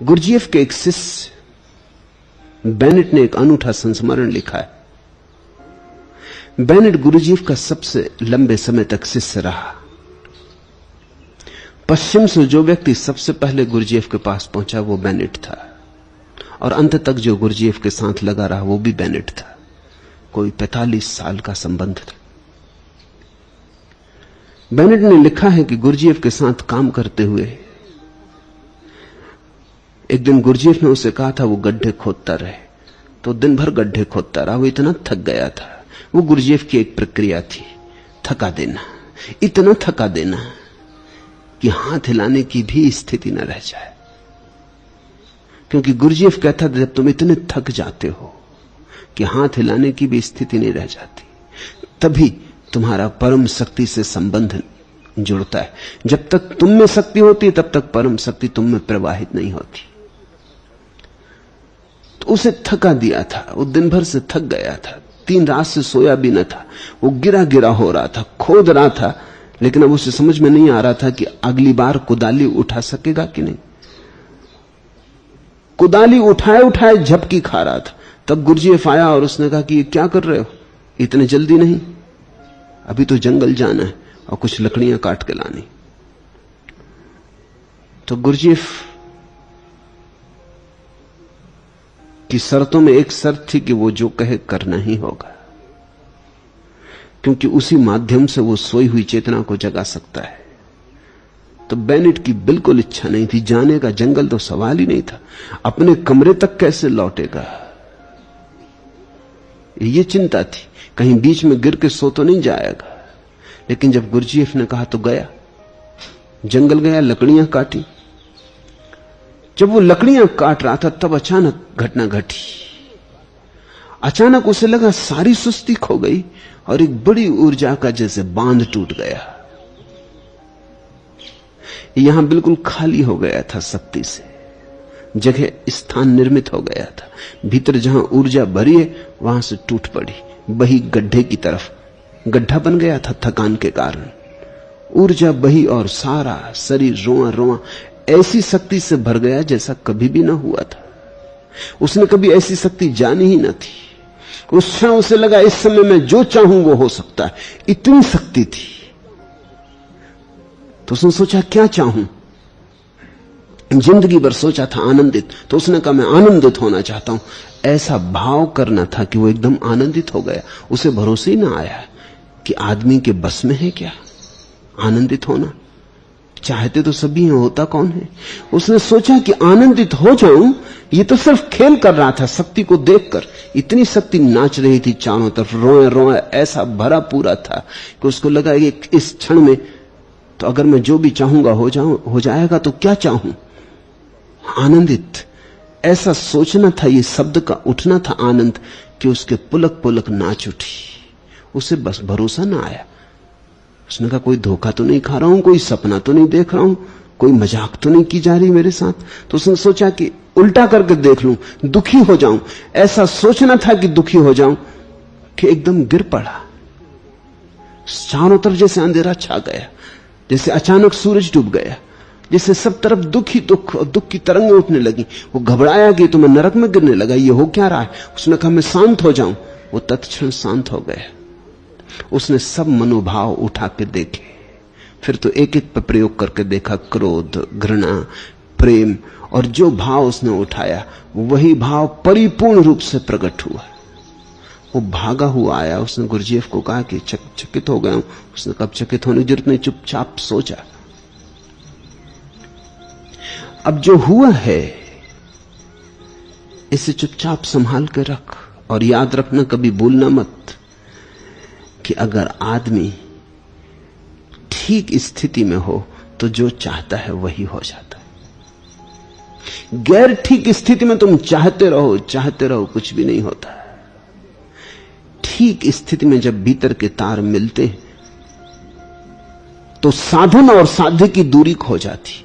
Gurdjieff के एक शिष्य बेनेट ने एक अनूठा संस्मरण लिखा है। बेनेट गुरजीएफ का सबसे लंबे समय तक शिष्य रहा। पश्चिम से जो व्यक्ति सबसे पहले गुरजीएफ के पास पहुंचा वो बेनेट था, और अंत तक जो गुरजीएफ के साथ लगा रहा वो भी बेनेट था। कोई 45 साल का संबंध था। बेनेट ने लिखा है कि गुरजीएफ के साथ काम करते हुए एक दिन गुरजीएफ ने उसे कहा था वो गड्ढे खोदता रहे, तो दिन भर गड्ढे खोदता रहा। वो इतना थक गया था। वो गुरजीएफ की एक प्रक्रिया थी, थका देना, इतना थका देना कि हाथ हिलाने की भी स्थिति न रह जाए। क्योंकि गुरजीएफ कहता था जब तुम इतने थक जाते हो कि हाथ हिलाने की भी स्थिति नहीं रह जाती, तभी तुम्हारा परम शक्ति से संबंध जुड़ता है। जब तक तुम में शक्ति होती है तब तक परम शक्ति तुम में प्रवाहित नहीं होती। तो उसे थका दिया था। वो दिन भर से थक गया था, 3 रात से सोया भी न था। वो गिरा गिरा हो रहा था, खोद रहा था, लेकिन अब उसे समझ में नहीं आ रहा था कि अगली बार कुदाली उठा सकेगा कि नहीं। कुदाली उठाए उठाए झपकी खा रहा था। तब गुरजीएफ आया और उसने कहा कि ये क्या कर रहे हो, इतने जल्दी नहीं, अभी तो जंगल जाना है और कुछ लकड़ियां काट के लानी। तो गुरजीएफ की शर्तों में एक शर्त थी कि वो जो कहे करना ही होगा, क्योंकि उसी माध्यम से वो सोई हुई चेतना को जगा सकता है। तो बेनेट की बिल्कुल इच्छा नहीं थी जाने का। जंगल तो सवाल ही नहीं था। अपने कमरे तक कैसे लौटेगा, ये चिंता थी। कहीं बीच में गिर के सो तो नहीं जाएगा। लेकिन जब गुरजीएफ ने कहा तो गया, जंगल गया, लकड़ियां काटी। जब वो लकड़ियां काट रहा था तब अचानक घटना घटी। अचानक उसे लगा सारी सुस्ती खो गई और एक बड़ी ऊर्जा का जैसे बांध टूट गया। यहां बिल्कुल खाली हो गया था शक्ति से, जगह स्थान निर्मित हो गया था। भीतर जहां ऊर्जा भरी है वहां से टूट पड़ी, बही गड्ढे की तरफ। गड्ढा बन गया था थकान के कारण। ऊर्जा बही और सारा शरीर रोआ रोआ ऐसी शक्ति से भर गया जैसा कभी भी ना हुआ था। उसने कभी ऐसी शक्ति जानी ही ना थी। उस क्षण उसे लगा इस समय मैं जो चाहूं वो हो सकता है, इतनी शक्ति थी। तो उसने सोचा क्या चाहूं, जिंदगी भर सोचा था आनंदित, तो उसने कहा मैं आनंदित होना चाहता हूं। ऐसा भाव करना था कि वो एकदम आनंदित हो गया। उसे भरोसे ही ना आया कि आदमी के बस में है क्या आनंदित होना। चाहते तो सभी हैं, होता कौन है। उसने सोचा कि आनंदित हो जाऊं। ये तो सिर्फ खेल कर रहा था शक्ति को देखकर। इतनी शक्ति नाच रही थी चारों तरफ, रोए रोए ऐसा भरा पूरा था कि उसको लगा कि इस क्षण में तो अगर मैं जो भी चाहूंगा हो जाएगा, तो क्या चाहूं, आनंदित। ऐसा सोचना था, ये शब्द का उठना था आनंद, कि उसके पुलक पुलक नाच उठी। उसे बस भरोसा ना आया। उसने कहा कोई धोखा तो नहीं खा रहा हूं, कोई सपना तो नहीं देख रहा हूं, कोई मजाक तो नहीं की जा रही मेरे साथ। तो उसने सोचा कि उल्टा करके देख लूं, दुखी हो जाऊं। ऐसा सोचना था कि दुखी हो जाऊं कि एकदम गिर पड़ा। चारों तरफ जैसे अंधेरा छा गया, जैसे अचानक सूरज डूब गया, जैसे सब तरफ दुख ही दुख और दुख की तरंगें उठने लगी। वो घबराया कि तो मैं नरक में गिरने लगा, ये हो क्या रहा है। उसने कहा मैं शांत हो जाऊं। वो तत्क्षण शांत हो गया। उसने सब मनोभाव उठा के देखे, फिर तो एक एक पर प्रयोग करके देखा, क्रोध, घृणा, प्रेम, और जो भाव उसने उठाया वही भाव परिपूर्ण रूप से प्रकट हुआ। वो भागा हुआ आया। उसने गुरजीएफ को कहा कि चकित हो गया हूं। उसने कब चकित होने की जरूरत नहीं, चुपचाप सोचा। अब जो हुआ है इसे चुपचाप संभाल के रख, और याद रखना कभी भूलना मत कि अगर आदमी ठीक स्थिति में हो तो जो चाहता है वही हो जाता है। गैर ठीक स्थिति में तुम चाहते रहो कुछ भी नहीं होता। ठीक स्थिति में जब भीतर के तार मिलते हैं तो साधन और साध्य की दूरी खो जाती।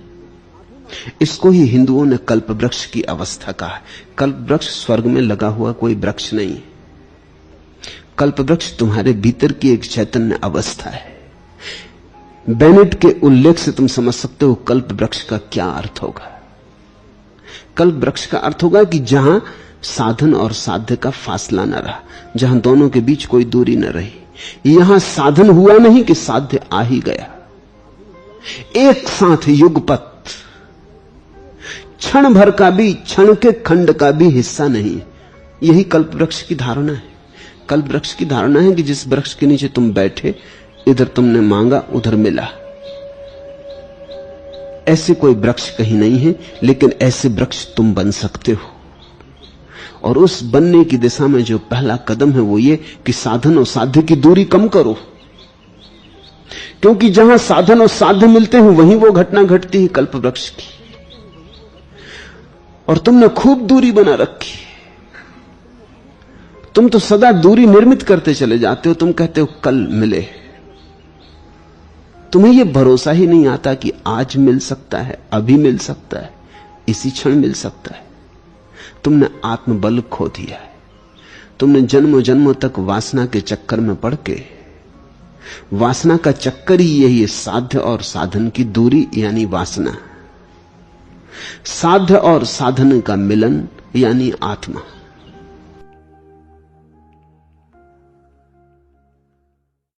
इसको ही हिंदुओं ने कल्प वृक्ष की अवस्था कहा है। कल्प वृक्ष स्वर्ग में लगा हुआ कोई वृक्ष नहीं है। कल्प वृक्ष तुम्हारे भीतर की एक चैतन्य अवस्था है। बेनेट के उल्लेख से तुम समझ सकते हो कल्प वृक्ष का क्या अर्थ होगा। कल्प वृक्ष का अर्थ होगा कि जहां साधन और साध्य का फासला न रहा, जहां दोनों के बीच कोई दूरी न रही। यहां साधन हुआ नहीं कि साध्य आ ही गया, एक साथ युगपत, क्षण भर का भी, क्षण के खंड का भी हिस्सा नहीं। यही कल्प वृक्ष की धारणा है। कल्प वृक्ष की धारणा है कि जिस वृक्ष के नीचे तुम बैठे, इधर तुमने मांगा उधर मिला। ऐसे कोई वृक्ष कहीं नहीं है, लेकिन ऐसे वृक्ष तुम बन सकते हो। और उस बनने की दिशा में जो पहला कदम है वो ये कि साधन और साध्य की दूरी कम करो, क्योंकि जहां साधन और साध्य मिलते हैं वहीं वो घटना घटती है कल्प वृक्ष की। और तुमने खूब दूरी बना रखी। तुम तो सदा दूरी निर्मित करते चले जाते हो। तुम कहते हो कल मिले, तुम्हें यह भरोसा ही नहीं आता कि आज मिल सकता है, अभी मिल सकता है, इसी क्षण मिल सकता है। तुमने आत्मबल खो दिया है। तुमने जन्मों जन्मों तक वासना के चक्कर में पड़ के, वासना का चक्कर ही यही है, साध्य और साधन की दूरी यानी वासना, साध्य और साधन का मिलन यानी आत्मा।